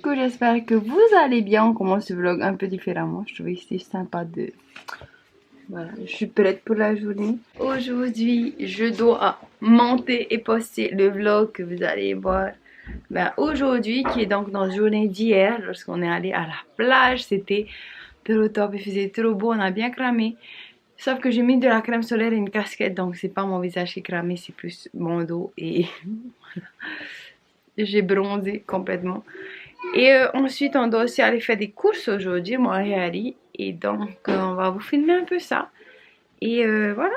coup, j'espère que vous allez bien. On commence ce vlog un peu différemment. Je trouvais que c'était sympa de... Voilà, je suis prête pour la journée. Aujourd'hui, je dois monter et poster le vlog que vous allez voir. Ben, aujourd'hui, qui est donc dans la journée d'hier, lorsqu'on est allé à la plage, c'était trop top, il faisait trop beau, on a bien cramé. Sauf que j'ai mis de la crème solaire et une casquette, donc c'est pas mon visage qui est cramé, c'est plus mon dos et j'ai bronzé complètement. Et ensuite, on doit aussi aller faire des courses aujourd'hui, moi et Harry. Et donc, on va vous filmer un peu ça. Et voilà.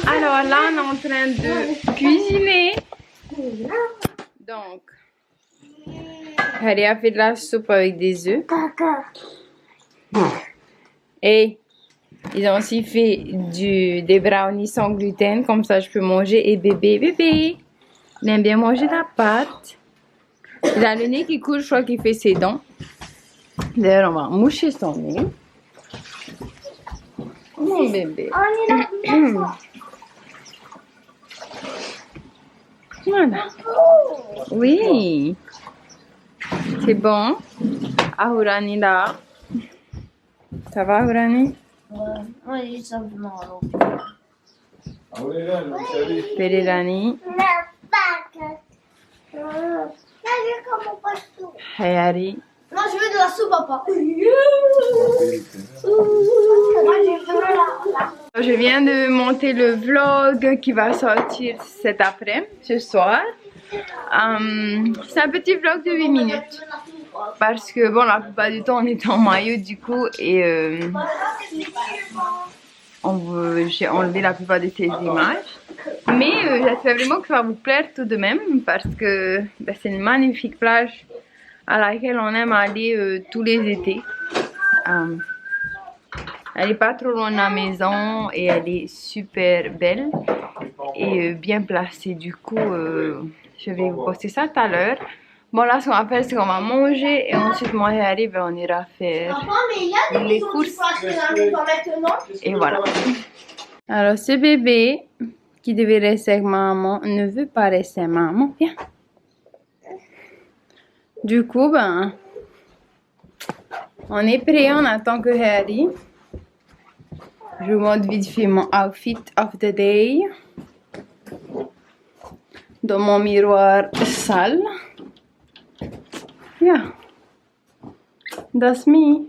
Alors là, on est en train de cuisiner. Donc, Harry a fait de la soupe avec des œufs. Et ils ont aussi fait des brownies sans gluten. Comme ça, je peux manger. Et bébé, il aime bien manger la pâte. Il a le nez qui coule, je crois qu'il fait ses dents. D'ailleurs, on va moucher son nez. Mon bébé. Voilà. Oui. C'est bon. Ahurani là. Ça va, Ahurani? Oui, ça va. Perirani. Hayari. Non, je veux de la soupe, papa. Je viens de monter le vlog qui va sortir cet après-midi, ce soir. C'est un petit vlog de 8 minutes. Parce que bon, la plupart du temps on est en maillot du coup et j'ai enlevé la plupart de ces images. Mais j'espère vraiment que ça va vous plaire tout de même parce que ben, c'est une magnifique plage à laquelle on aime aller tous les étés. Elle n'est pas trop loin de la maison et elle est super belle et bien placée. Du coup, je vais vous poster ça tout à l'heure. Bon, là, ce qu'on va faire, c'est qu'on va manger et ensuite, moi et Harry, ben, on ira faire les courses. Et voilà. Alors, ce bébé qui devait rester avec maman ne veut pas rester avec maman. Viens. Du coup, ben, on est prêt, on attend que Harry. Je vous montre vite fait mon outfit of the day. Dans mon miroir sale. Yeah. That's me.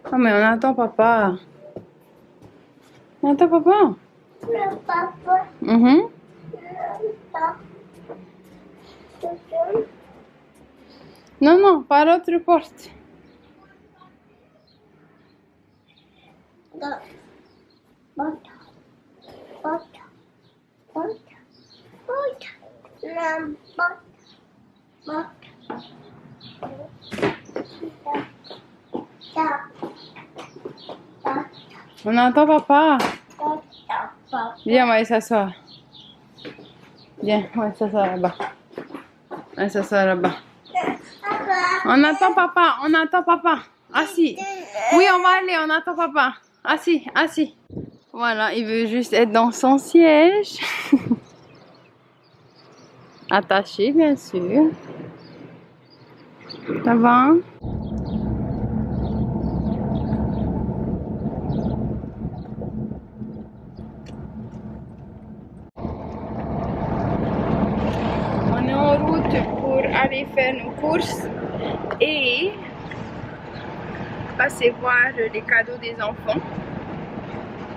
Oh, mais on attend papa. On attend papa. Mhm. Non, non, par l'autre porte. On attend papa. Viens, on va aller s'asseoir. Viens, on va s'asseoir là-bas. On va s'asseoir là-bas. On attend papa, on attend papa. Assis. Oui, on va aller, on attend papa. Assis, assis. Voilà, il veut juste être dans son siège. Attaché, bien sûr. Ça va? On est en route pour aller faire nos courses et passer voir les cadeaux des enfants.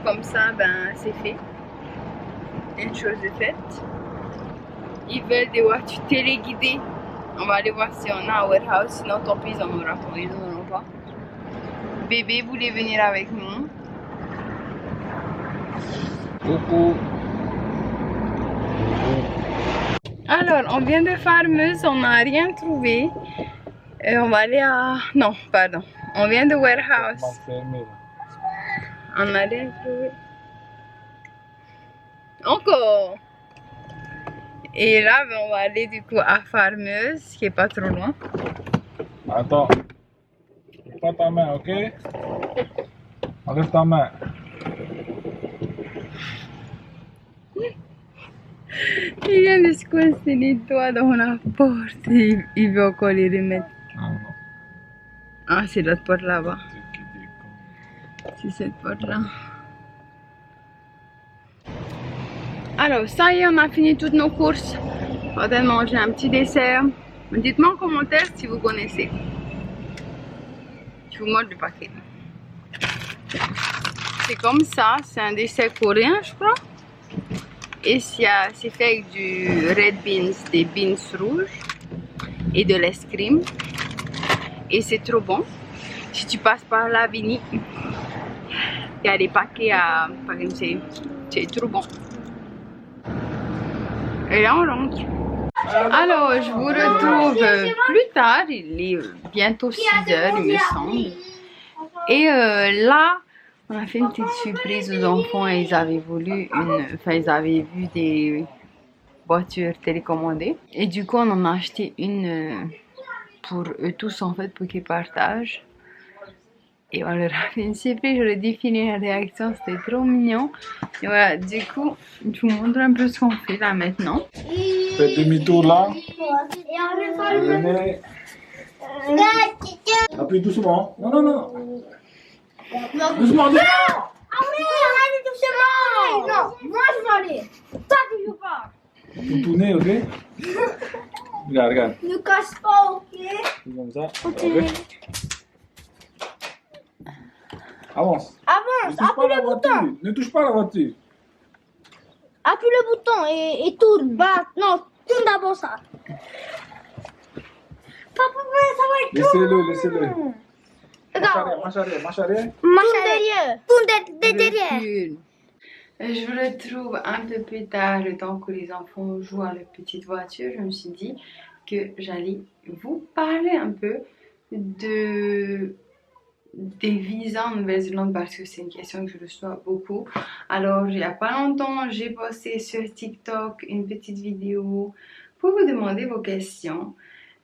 Comme ça, ben, c'est fait. Une chose de faite. Ils veulent des voitures téléguidées. On va aller voir si on a à warehouse. Sinon, tant pis, ils en auront pas. Ils en auront pas. Bébé voulait venir avec nous. Coucou. Alors, on vient de Farmeuse. On n'a rien trouvé. Et on va aller à... Non, pardon. On vient de warehouse. On n'a rien trouvé. Encore. Et là, ben, on va aller du coup à Farmeuse, qui est pas trop loin. Attends. Pas ta main, ok? Enlève ta main. Il vient de se coincer les doigts dans la porte et il veut encore les remettre. Ah non. Ah, c'est l'autre porte là-bas. C'est qui déconne. C'est cette porte-là. Alors, ça y est, on a fini toutes nos courses. On va manger un petit dessert. Dites-moi en commentaire si vous connaissez. Je vous montre le paquet. C'est comme ça, c'est un dessert coréen, je crois. Et c'est fait avec du red beans, des beans rouges et de l'escrime. Et c'est trop bon. Si tu passes par la Vini, il y a des paquets à paquer. C'est trop bon. Et là, on rentre. Alors, je vous retrouve plus tard. Il est bientôt 6 heures, il me semble. Et là, on a fait une petite surprise aux enfants. Ils avaient ils avaient vu des voitures télécommandées. Et du coup, on en a acheté une pour eux tous, en fait, pour qu'ils partagent. Et on leur a fait une surprise, j'aurais dû finir la réaction, c'était trop mignon. Et voilà, du coup, je vous montre un peu ce qu'on fait là maintenant. Faites demi-tour là. Et on va Venez. Appuie doucement. Non, non, non. Doucement, doucement. Ah oui, allez doucement. Non, moi je veux aller. Toi tu joues pas. Tout tourner, ok? Regarde, regarde. Ne casse pas, ok? C'est comme ça. Ok. Avance. Avance, Ne touche pas appuie la le voiture. bouton. Ne touche pas la voiture. Appuie le bouton et tourne. Bah, non, tourne d'abord ça. Papa, ça va être Laissez-le, laissez-le. Marche Regarde. arrière, marche arrière, marche arrière. Tourne derrière. Tourne derrière. Recule. Je vous retrouve un peu plus tard, le temps que les enfants jouent à leur petite voiture. Je me suis dit que j'allais vous parler un peu des visas en Nouvelle-Zélande parce que c'est une question que je reçois beaucoup. Alors, il n'y a pas longtemps, j'ai posté sur TikTok une petite vidéo pour vous demander vos questions.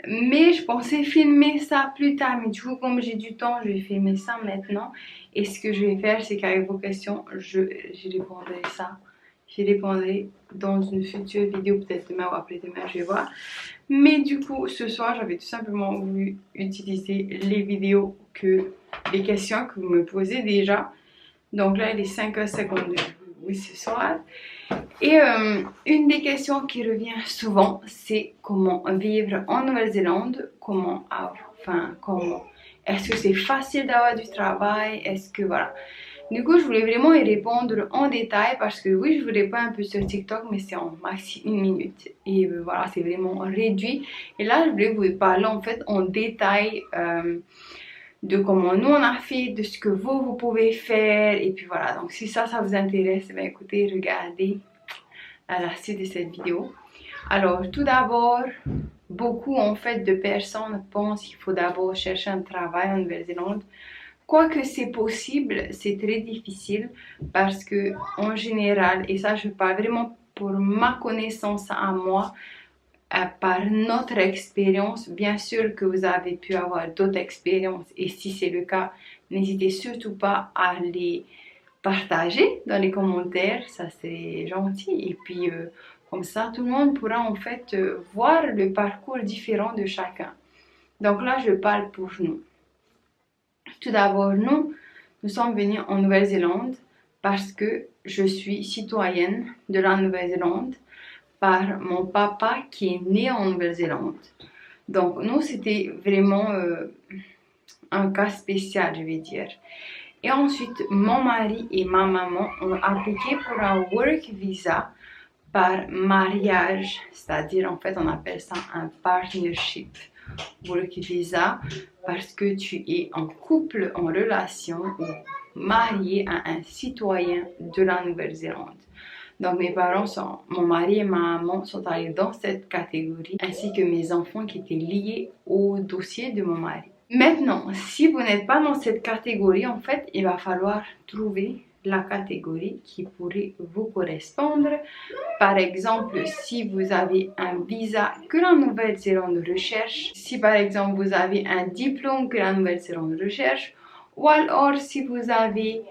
Mais je pensais filmer ça plus tard, mais du coup, comme j'ai du temps, je vais filmer ça maintenant. Et ce que je vais faire, c'est qu'avec vos questions, j'y répondrai ça. J'y répondrai dans une future vidéo, peut-être demain ou après-demain, je vais voir. Mais du coup, ce soir, j'avais tout simplement voulu utiliser les questions que vous me posez déjà. Donc là, il est 5h52, oui, ce soir. Et une des questions qui revient souvent, c'est comment vivre en Nouvelle-Zélande, est-ce que c'est facile d'avoir du travail, est-ce que voilà. Du coup, je voulais vraiment y répondre en détail parce que oui, je vous réponds un peu sur TikTok, mais c'est en maxi 1 minute. Et voilà, c'est vraiment réduit. Et là, je voulais vous parler en fait en détail de comment nous on a fait, de ce que vous pouvez faire. Et puis voilà, donc si ça vous intéresse, ben écoutez, regardez à la suite de cette vidéo. Alors, tout d'abord, beaucoup en fait de personnes pensent qu'il faut d'abord chercher un travail en Nouvelle-Zélande. Quoique c'est possible, c'est très difficile parce que en général, et ça je parle vraiment pour ma connaissance à moi, par notre expérience, bien sûr que vous avez pu avoir d'autres expériences et si c'est le cas, n'hésitez surtout pas à les partager dans les commentaires, ça c'est gentil. Et puis comme ça, tout le monde pourra en fait voir le parcours différent de chacun. Donc là, je parle pour nous. Tout d'abord, nous sommes venus en Nouvelle-Zélande parce que je suis citoyenne de la Nouvelle-Zélande par mon papa qui est né en Nouvelle-Zélande. Donc nous, c'était vraiment un cas spécial, je vais dire. Et ensuite, mon mari et ma maman ont appliqué pour un work visa par mariage, c'est-à-dire en fait on appelle ça un partnership work visa parce que tu es en couple, en relation ou marié à un citoyen de la Nouvelle-Zélande. Donc mes parents mon mari et ma maman sont allés dans cette catégorie ainsi que mes enfants qui étaient liés au dossier de mon mari. Maintenant, si vous n'êtes pas dans cette catégorie, en fait, il va falloir trouver la catégorie qui pourrait vous correspondre. Par exemple, si vous avez un visa que la Nouvelle-Zélande recherche, si par exemple vous avez un diplôme que la Nouvelle-Zélande recherche, ou alors si vous avez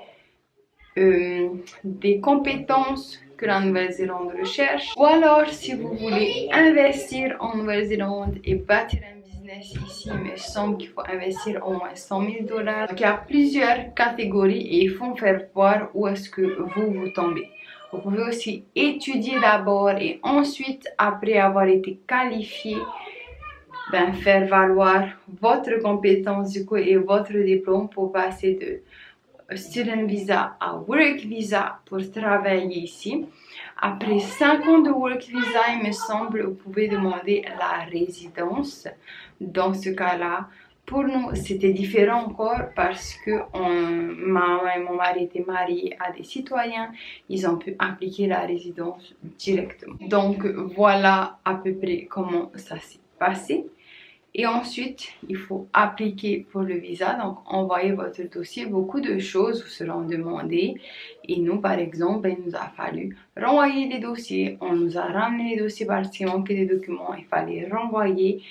des compétences que la Nouvelle-Zélande recherche, ou alors si vous voulez investir en Nouvelle-Zélande et bâtir un business ici, il me semble qu'il faut investir au moins 100 000 $. Donc il y a plusieurs catégories et ils font faire voir où est-ce que vous tombez. Vous pouvez aussi étudier d'abord et ensuite, après avoir été qualifié, faire valoir votre compétence du coup et votre diplôme pour passer de student visa à work visa pour travailler ici. Après 5 ans de work visa, il me semble, vous pouvez demander la résidence. Dans ce cas-là, pour nous, c'était différent encore parce que ma maman et mon mari étaient mariés à des citoyens. Ils ont pu appliquer la résidence directement. Donc voilà à peu près comment ça s'est passé. Et ensuite, il faut appliquer pour le visa, donc envoyer votre dossier. Beaucoup de choses vous seront demandées. Et nous, par exemple, il nous a fallu renvoyer les dossiers. On nous a ramené les dossiers parce qu'il manquait des documents. Il fallait renvoyer.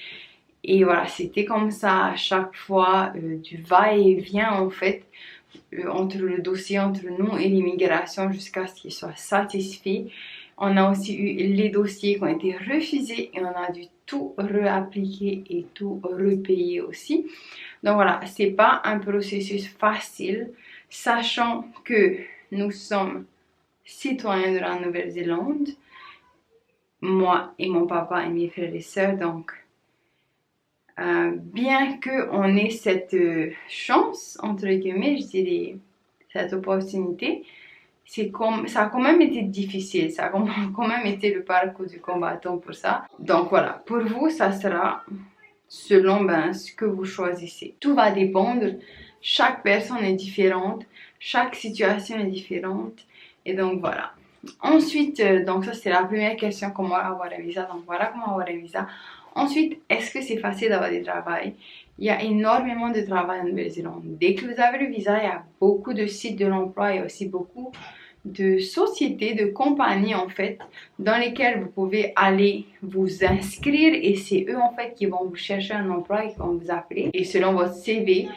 Et voilà, c'était comme ça à chaque fois, du va-et-vient en fait, entre le dossier, entre nous et l'immigration jusqu'à ce qu'il soit satisfait. On a aussi eu les dossiers qui ont été refusés et on a dû tout réappliquer et tout repayer aussi. Donc voilà, c'est pas un processus facile, sachant que nous sommes citoyens de la Nouvelle-Zélande, moi et mon papa et mes frères et sœurs, donc bien qu'on ait cette chance, entre guillemets, je dirais, cette opportunité, ça a quand même été difficile, ça a quand même été le parcours du combattant pour ça. Donc voilà, pour vous, ça sera selon ce que vous choisissez. Tout va dépendre, chaque personne est différente, chaque situation est différente, et donc voilà. Ensuite, donc ça c'est la première question, comment avoir un visa, donc voilà comment avoir un visa. Ensuite, est-ce que c'est facile d'avoir du travail? Il y a énormément de travail en Nouvelle-Zélande. Dès que vous avez le visa, il y a beaucoup de sites de l'emploi et aussi beaucoup de sociétés, de compagnies en fait, dans lesquelles vous pouvez aller vous inscrire et c'est eux en fait qui vont vous chercher un emploi et qui vont vous appeler. Et selon votre CV,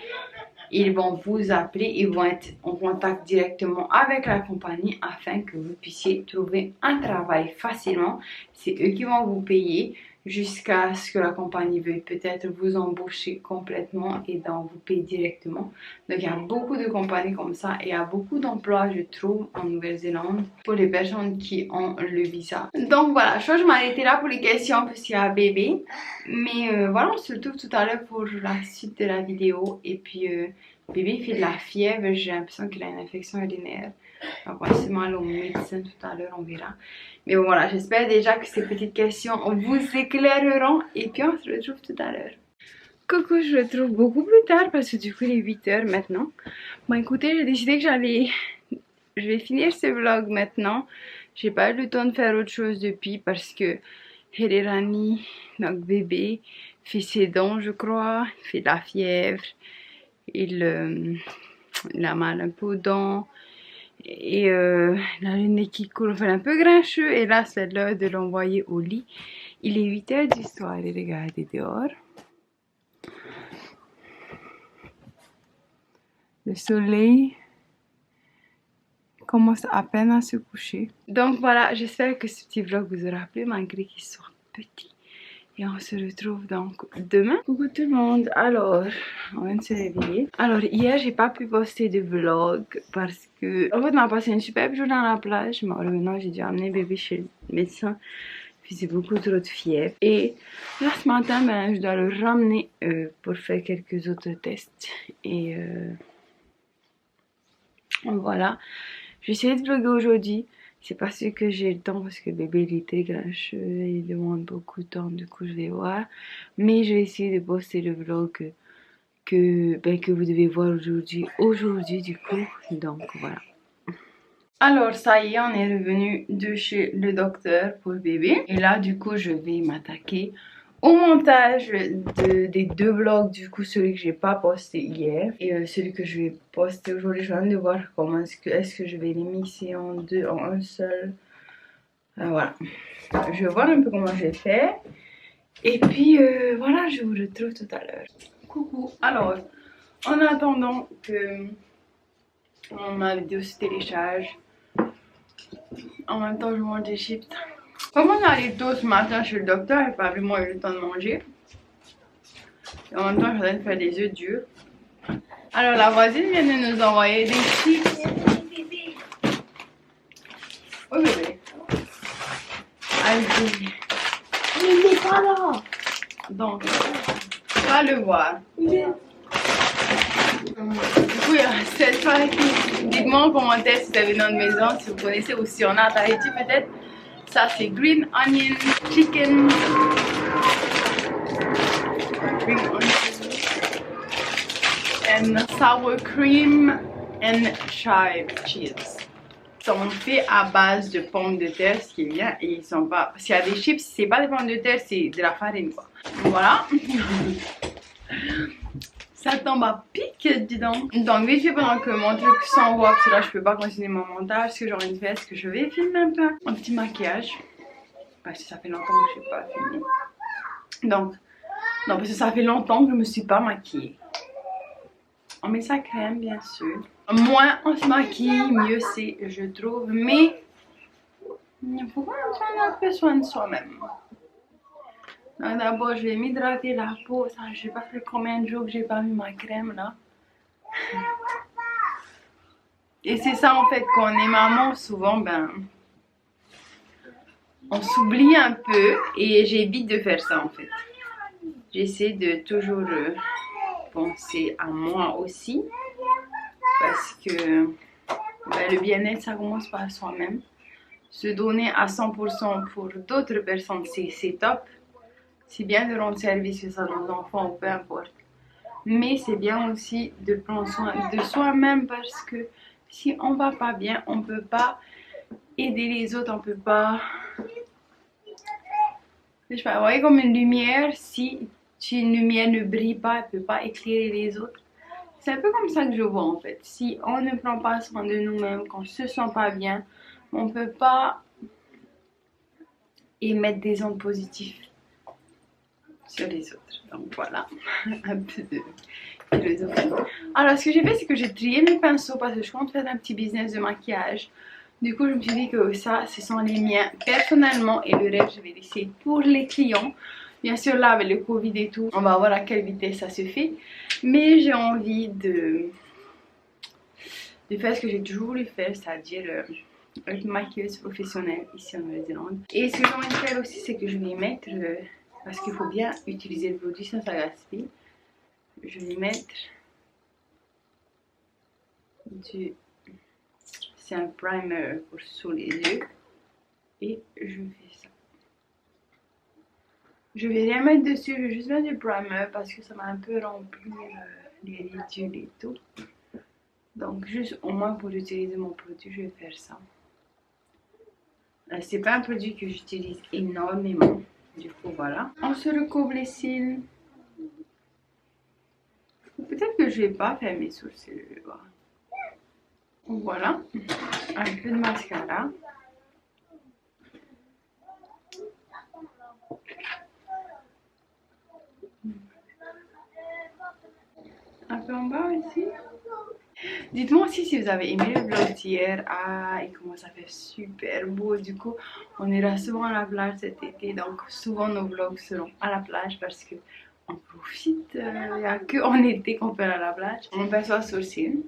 ils vont vous appeler, ils vont être en contact directement avec la compagnie afin que vous puissiez trouver un travail facilement. C'est eux qui vont vous payer jusqu'à ce que la compagnie veuille peut-être vous embaucher complètement et donc vous payer directement. Donc il y a beaucoup de compagnies comme ça et il y a beaucoup d'emplois je trouve en Nouvelle-Zélande pour les personnes qui ont le visa. Donc voilà, je crois que je m'arrêter là pour les questions parce qu'il y a un bébé. Mais voilà, on se retrouve tout à l'heure pour la suite de la vidéo. Et puis bébé fait de la fièvre, j'ai l'impression qu'il a une infection urinaire. Donc on va sûrement aller au médecin tout à l'heure, on verra. Mais bon voilà, j'espère déjà que ces petites questions vous éclaireront et puis on se retrouve tout à l'heure. Coucou, je le retrouve beaucoup plus tard parce que du coup il est 8 h maintenant. Bon écoutez, j'ai décidé que je vais finir ce vlog maintenant. J'ai pas eu le temps de faire autre chose depuis parce que Herirani, donc bébé, fait ses dents je crois, il fait de la fièvre, il a mal un peu aux dents. Et la nez qui coule, enfin un peu grincheux. Et là, c'est l'heure de l'envoyer au lit. Il est 8 h du soir et regardez dehors. Le soleil commence à peine à se coucher. Donc voilà, j'espère que ce petit vlog vous aura plu malgré qu'il soit petit. Et on se retrouve donc demain. Coucou tout le monde. Alors, on vient de se réveiller. Alors, hier, j'ai pas pu poster de vlog parce que... En fait, on a passé une superbe journée à la plage. Mais maintenant, j'ai dû amener bébé chez le médecin. Il faisait beaucoup trop de fièvre. Et là, ce matin, je dois le ramener pour faire quelques autres tests. Et voilà. Je vais essayer de vlogger aujourd'hui. C'est pas sûr que j'ai le temps parce que bébé il est très grincheux, il demande beaucoup de temps, du coup je vais voir. Mais je vais essayer de poster le vlog que vous devez voir aujourd'hui du coup. Donc voilà. Alors ça y est, on est revenu de chez le docteur pour bébé. Et là du coup je vais m'attaquer au montage des deux vlogs, du coup celui que j'ai pas posté hier et celui que je vais poster aujourd'hui. Je viens de voir comment est-ce que je vais les mixer en un seul. Voilà, je vais voir un peu comment je vais faire et puis voilà, je vous retrouve tout à l'heure. Coucou. Alors en attendant que Ma vidéo se télécharge. En même temps, je mange des chips. Comme on est allé tôt ce matin chez le docteur, j'ai pas vraiment eu le temps de manger. Et en même temps, je suis en train de faire des œufs durs. Alors, la voisine vient de nous envoyer des chips. Oh bébé. Allez. Il n'est pas là. Donc, on va le voir. Du coup, il y a cette partie. Dites-moi en commentaire si vous avez dans une maison, si vous connaissez ou si on a à Tahiti peut-être. Ça c'est green onion chicken. Green onion and sour cream and chive cheese. Ils sont faits à base de pommes de terre, ce qui est bien, et ils sont pas. S'il y a des chips, c'est pas des pommes de terre, c'est de la farine quoi. Voilà. Ça tombe à pic, dis donc. Donc vite fait pendant que mon truc s'envoie, parce que là je peux pas continuer mon montage, ce que j'ai envie de faire, c'est que je vais filmer un peu un petit maquillage. Parce que ça fait longtemps que je n'ai pas filmé. Donc, non, parce que ça fait longtemps que je me suis pas maquillée. On met sa crème, bien sûr. Moins on se maquille, mieux c'est, je trouve. Mais, il faut prendre un peu soin de soi-même. Donc d'abord, je vais m'hydrater la peau. Ça, je sais pas fait combien de jours que j'ai pas mis ma crème, là. Et c'est ça, en fait, quand on est maman, souvent, ben... on s'oublie un peu et j'évite de faire ça en fait. J'essaie de toujours penser à moi aussi parce que ben, le bien-être ça commence par soi-même. Se donner à 100% pour d'autres personnes c'est top. C'est bien de rendre service à nos enfants ou peu importe. Mais c'est bien aussi de prendre soin de soi-même parce que si on va pas bien, on peut pas aider les autres, on peut pas... Je sais pas, vous voyez comme une lumière, si une lumière ne brille pas, elle ne peut pas éclairer les autres. C'est un peu comme ça que je vois en fait. Si on ne prend pas soin de nous-mêmes, qu'on ne se sent pas bien, on ne peut pas émettre des ondes positives sur les autres. Donc voilà, un peu de philosophie. Alors ce que j'ai fait, c'est que j'ai trié mes pinceaux parce que je compte faire un petit business de maquillage. Du coup, je me suis dit que ça, ce sont les miens personnellement et le reste, je vais laisser pour les clients. Bien sûr, là, avec le Covid et tout, on va voir à quelle vitesse ça se fait. Mais j'ai envie de faire ce que j'ai toujours voulu faire, c'est-à-dire être maquilleuse professionnelle ici en Nouvelle-Zélande. Et ce que j'ai envie de faire aussi, c'est que je vais mettre, parce qu'il faut bien utiliser le produit sans ça gaspille, je vais mettre du... C'est un primer pour sous les yeux. Et je fais ça. Je vais rien mettre dessus, je vais juste mettre du primer parce que ça m'a un peu rempli les ridules et tout. Donc juste au moins pour utiliser mon produit, je vais faire ça. C'est pas un produit que j'utilise énormément. Du coup voilà. On se recouvre les cils. Peut-être que je vais pas faire mes sourcils, je vais voir. Voilà, un peu de mascara. Un peu en bas ici. Dites-moi aussi si vous avez aimé le vlog d'hier. Ah, il commence à faire super beau. Du coup, on ira souvent à la plage cet été. Donc, souvent nos vlogs seront à la plage parce que on profite. Il n'y a qu'en été qu'on peut aller à la plage. On fait ça sourcil.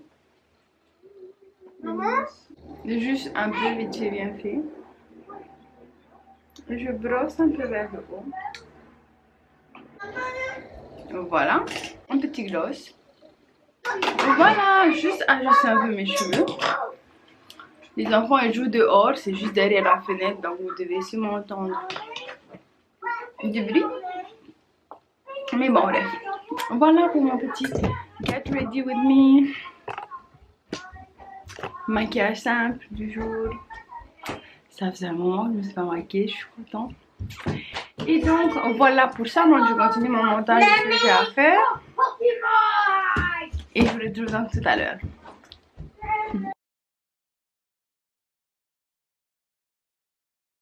Juste un peu vite fait, bien fait. Je brosse un peu vers le haut. Voilà, un petit gloss. Voilà, juste ajuster un peu mes cheveux. Les enfants ils jouent dehors, c'est juste derrière la fenêtre, donc vous devez sûrement entendre du bruit. Mais bon, bref. Voilà pour mon petit Get Ready With Me. Maquillage simple du jour. Ça faisait un moment que je ne me suis pas maquillée, je suis contente. Et donc voilà pour ça, moi je continue mon montage de ce que j'ai à faire. Et je vous retrouve donc tout à l'heure.